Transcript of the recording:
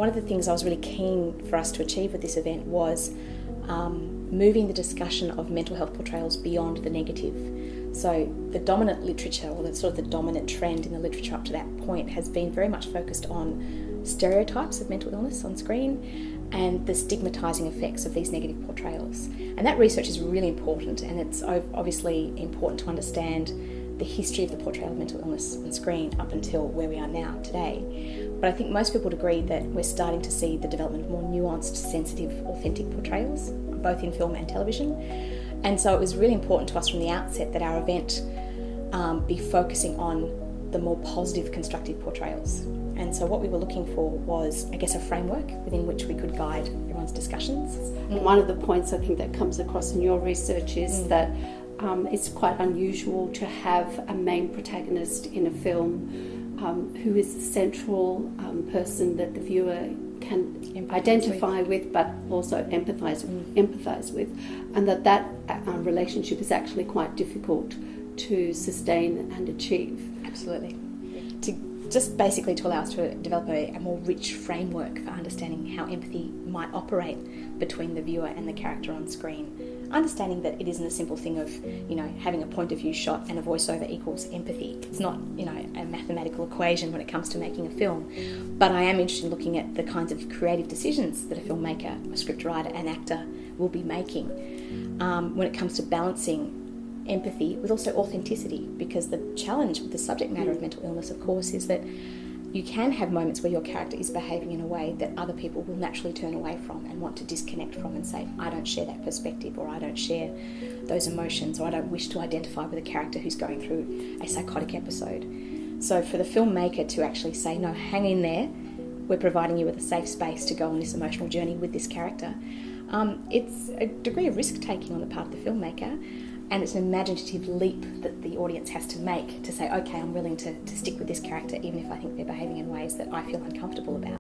One of the things I was really keen for us to achieve with this event was moving the discussion of mental health portrayals beyond the negative. So the dominant literature, or the dominant trend in the literature up to that point, has been very much focused on stereotypes of mental illness on screen and the stigmatising effects of these negative portrayals. And that research is really important, and it's obviously important to understand the history of the portrayal of mental illness on screen up until where we are now today. But I think most people would agree that we're starting to see the development of more nuanced, sensitive, authentic portrayals, both in film and television. And so it was really important to us from the outset that our event be focusing on the more positive, constructive portrayals. And so what we were looking for was, I guess, a framework within which we could guide everyone's discussions. And one of the points I think that comes across in your research is that it's quite unusual to have a main protagonist in a film who is the central person that the viewer can identify with, but also empathise with, and that relationship is actually quite difficult to sustain and achieve. Absolutely. Basically to allow us to develop a more rich framework for understanding how empathy might operate between the viewer and the character on screen. Understanding that it isn't a simple thing of, having a point of view shot and a voiceover equals empathy. It's not, a mathematical equation when it comes to making a film. But I am interested in looking at the kinds of creative decisions that a filmmaker, a scriptwriter, an actor will be making when it comes to balancing empathy with also authenticity, because the challenge with the subject matter of mental illness, of course, is that you can have moments where your character is behaving in a way that other people will naturally turn away from and want to disconnect from and say, I don't share that perspective, or I don't share those emotions, or I don't wish to identify with a character who's going through a psychotic episode. So for the filmmaker to actually say, no, hang in there, we're providing you with a safe space to go on this emotional journey with this character, it's a degree of risk-taking on the part of the filmmaker. And it's an imaginative leap that the audience has to make to say, okay, I'm willing to stick with this character even if I think they're behaving in ways that I feel uncomfortable about.